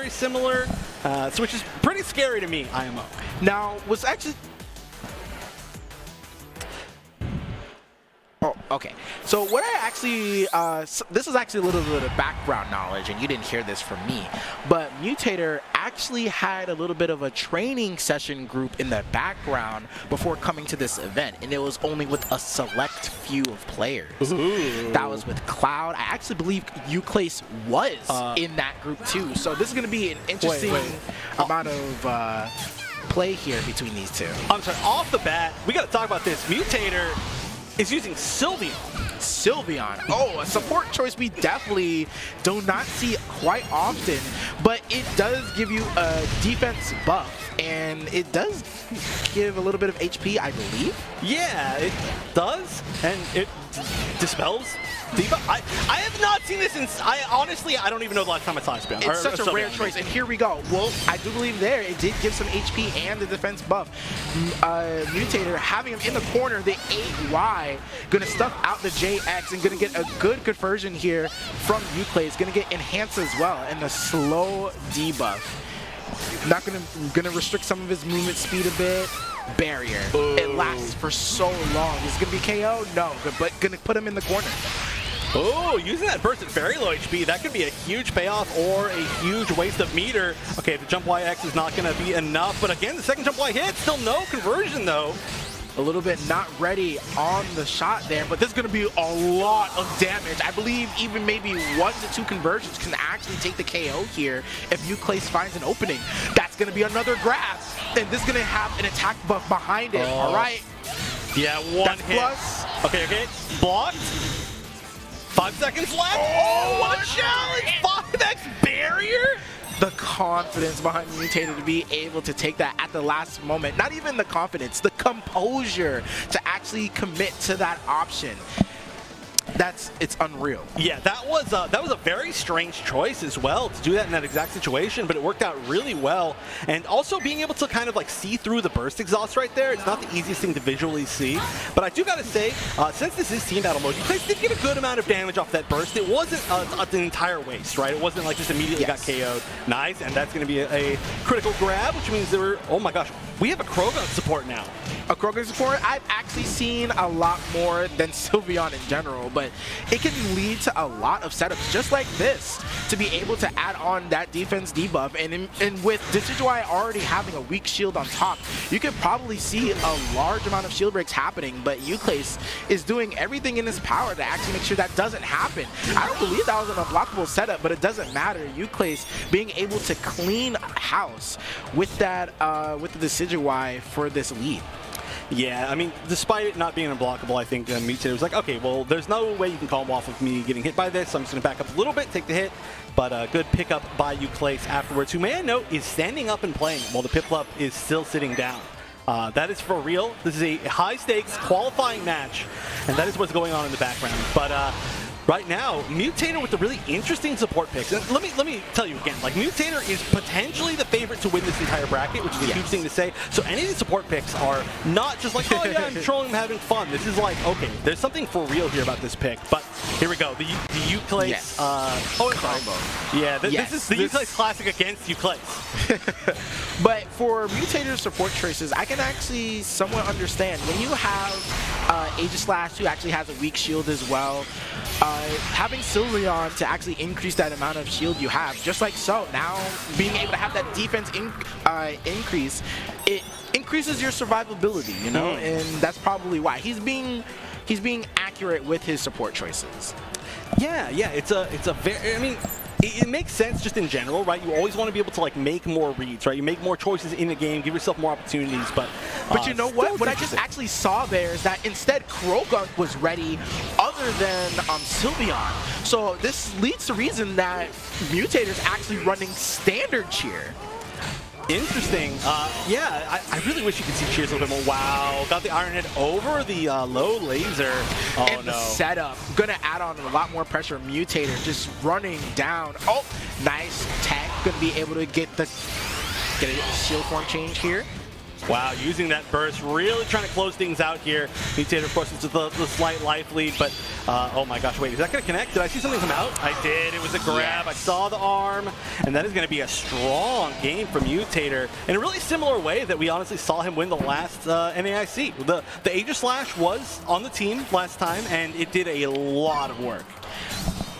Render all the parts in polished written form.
very similar, which is pretty scary to me, IMO. Now, was actually... Oh, okay. So what I actually, this is actually a little bit of background knowledge, and you didn't hear this from me, but Mewtater actually had a little bit of a training session group in the background before coming to this event, and it was only with a select few of players. Ooh. That was with Cloud. I actually believe Euclase was in that group too, so this is going to be an interesting amount of play here between these two. I'm sorry, off the bat, we got to talk about this. Mewtater is using Sylveon. Sylveon. Oh, a support choice we definitely do not see quite often, but it does give you a defense buff, and it does give a little bit of HP, I believe. Yeah, it does, and it dispels debuff. I have not seen this since, honestly, I don't even know the last time I saw Sylveon. It's such a rare choice, and here we go. Well, I do believe there, it did give some HP and the defense buff. Mewtater, having him in the corner, the 8Y, gonna stuff out the JX and gonna get a good conversion here from Euclase. Gonna get enhance as well, and the slow debuff. Not gonna restrict some of his movement speed a bit. Barrier. Ooh. It lasts for so long. Is it gonna be KO? No, but gonna put him in the corner. Oh, using that burst at very low HP, that could be a huge payoff or a huge waste of meter. Okay, the jump YX is not going to be enough, but again, the second jump Y hit, still no conversion though. A little bit not ready on the shot there, but this is going to be a lot of damage. I believe even maybe 1 to 2 conversions can actually take the KO here if Euclase finds an opening. That's going to be another grab, and this is going to have an attack buff behind it. All right. Yeah, one hit. Plus. Okay. Blocked. 5 seconds left. Oh, what a challenge! 5x barrier? The confidence behind Mewtater to be able to take that at the last moment. Not even the confidence, the composure to actually commit to that option. It's unreal. Yeah, that was a very strange choice as well to do that in that exact situation, but it worked out really well. And also being able to kind of like see through the burst exhaust right there, it's not the easiest thing to visually see. But I do gotta say, since this is team battle mode, Euclase did get a good amount of damage off that burst. It wasn't an entire waste, right? It wasn't like just immediately got KO'd. Nice, and that's gonna be a critical grab, which means there were, oh my gosh, we have a Krogan support now. A Krogan support, I've actually seen a lot more than Sylveon in general, but it can lead to a lot of setups just like this to be able to add on that defense debuff. And with Decidueye already having a weak shield on top, you could probably see a large amount of shield breaks happening, but Euclase is doing everything in his power to actually make sure that doesn't happen. I don't believe that was an unblockable setup, but it doesn't matter. Euclase being able to clean house with that with the Decidueye for this lead. Yeah, I mean, despite it not being unblockable, I think Mewtater was like, okay, well, there's no way you can call him off of me getting hit by this, so I'm just going to back up a little bit, take the hit. But good pickup by Euclase afterwards, who, may I note, is standing up and playing while the piplup is still sitting down. That is for real. This is a high-stakes qualifying match, and that is what's going on in the background. But right now, Mewtater with the really interesting support picks. And let me tell you again, like, Mewtater is potentially the favorite to win this entire bracket, which is a huge thing to say. So any of these support picks are not just like, oh yeah, I'm trolling, I'm having fun. This is like, okay, there's something for real here about this pick. But here we go, the Euclase. Yes. Combo. Yeah, this is the Euclase classic against Euclase. But for Mewtater's support choices, I can actually somewhat understand when you have Aegislash, who actually has a weak shield as well. Having Sylveon to actually increase that amount of shield you have, just like so. Now, being able to have that defense increase, it increases your survivability, you know, and that's probably why he's being accurate with his support choices. Yeah, it's a very, I mean, it makes sense just in general, right? You always want to be able to like make more reads, right? You make more choices in the game, give yourself more opportunities, but you know what? What I just actually saw there is that instead Krogan was ready other than Sylveon. So this leads to reason that Mewtater's actually running standard cheer. Interesting. Yeah, I really wish you could see Cheers a little bit more. Wow, got the Iron Head over the low laser. Oh, and the setup, gonna add on a lot more pressure. Mewtater just running down. Oh, nice tech. Gonna be able to get a shield form change here. Wow, using that burst, really trying to close things out here. Mewtater, of course, it's the slight life lead, but Oh my gosh, wait, is that going to connect? Did I see something come out? I did. It was a grab. Yes. I saw the arm, and that is going to be a strong game from Mewtater in a really similar way that we honestly saw him win the last NAIC. The Aegis Slash was on the team last time, and it did a lot of work.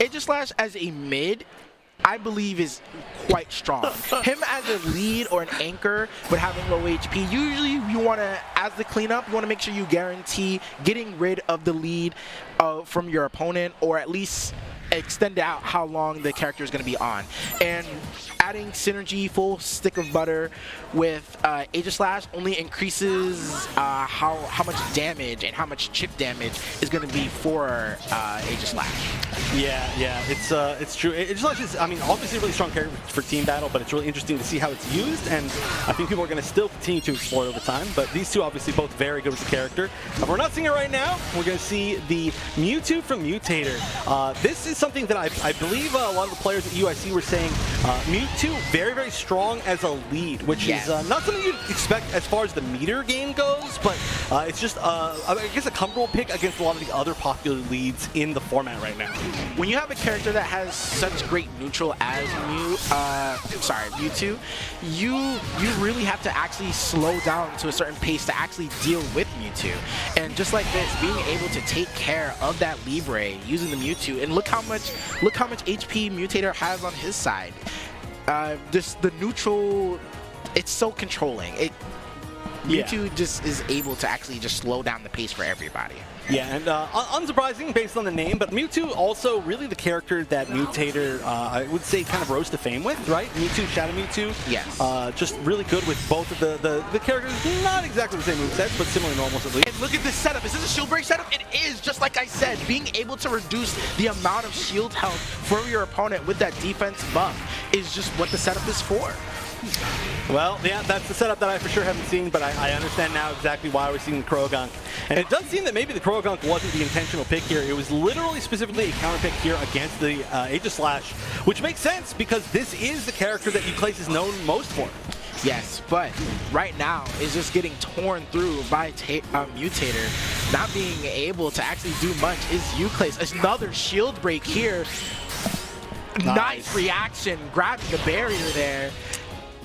Aegis Slash as a mid, I believe is quite strong. Him as a lead or an anchor, but having low HP, usually you want to, as the cleanup, you want to make sure you guarantee getting rid of the lead from your opponent, or at least extend out how long the character is going to be on. And adding synergy, full stick of butter with Aegis Slash only increases how much damage and how much chip damage is going to be for Aegis Slash. Yeah, it's true. Aegis Slash is, I mean, obviously a really strong character for team battle, but it's really interesting to see how it's used, and I think people are going to still continue to explore it over time, but these two obviously both very good with the character. If we're not seeing it right now, we're going to see the Mewtwo from Mewtater. This is something that I believe a lot of the players at UIC were saying. Mewtwo, very, very strong as a lead, which is not something you'd expect as far as the meter game goes, but it's just, I guess, a comfortable pick against a lot of the other popular leads in the format right now. When you have a character that has such great neutral as Mewtwo, you really have to actually slow down to a certain pace to actually deal with Mewtwo. And just like this, being able to take care of that Libre using the Mewtwo, and look how much HP Mewtater has on his side. Just the neutral, it's so controlling. Mewtwo just is able to actually just slow down the pace for everybody. Yeah, and unsurprising based on the name, but Mewtwo also really the character that Mewtater, I would say, kind of rose to fame with, right? Mewtwo, Shadow Mewtwo. Yes. Just really good with both of the characters. Not exactly the same movesets, but similar normals at least. And look at this setup. Is this a shield break setup? It is, just like I said. Being able to reduce the amount of shield health for your opponent with that defense buff is just what the setup is for. Well, yeah, that's the setup that I for sure haven't seen, but I understand now exactly why we're seeing the Croagunk. And it does seem that maybe the Croagunk wasn't the intentional pick here. It was literally specifically a counter pick here against the Aegis Slash, which makes sense because this is the character that Euclase is known most for. Yes, but right now is just getting torn through by Mewtater. Not being able to actually do much is Euclase. Another shield break here. Nice reaction, grabbing the barrier there.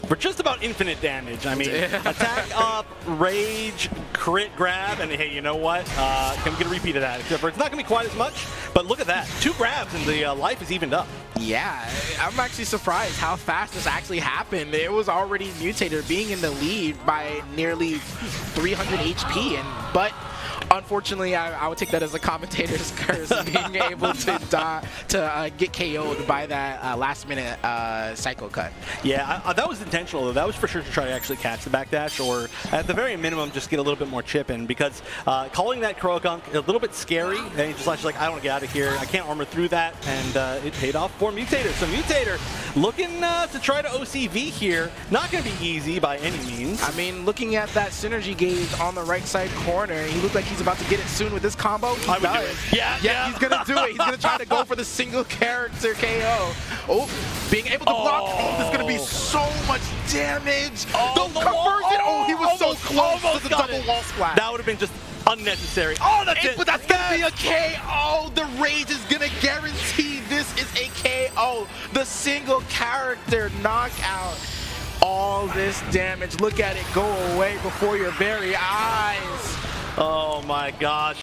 For just about infinite damage. I mean, attack up, rage, crit, grab, and hey, you know what? Can we get a repeat of that? Except for it's not going to be quite as much, but look at that. 2 grabs and the life is evened up. Yeah, I'm actually surprised how fast this actually happened. It was already Mewtater being in the lead by nearly 300 HP, but unfortunately, I would take that as a commentator's curse, being able to get KO'd by that last-minute cycle cut. Yeah, that was intentional, though. That was for sure to try to actually catch the backdash, or at the very minimum, just get a little bit more chip in, because calling that Croagunk a little bit scary, and he just like, I don't want to get out of here. I can't armor through that, and it paid off for Mewtater. So Mewtater looking to try to OCV here. Not going to be easy by any means. I mean, looking at that synergy gauge on the right side corner, he looked like he's about to get it soon with this combo. He does. Yeah, he's gonna do it. He's gonna try to go for the single character KO. Oh, being able to block. Oh, this is gonna be so much damage. The conversion. Oh, he was so close to the double wall splash. That would have been just unnecessary. Oh, that's it. But that's gonna be a KO. The rage is gonna guarantee this is a KO. The single character knockout. All this damage. Look at it go away before your very eyes. Oh my gosh.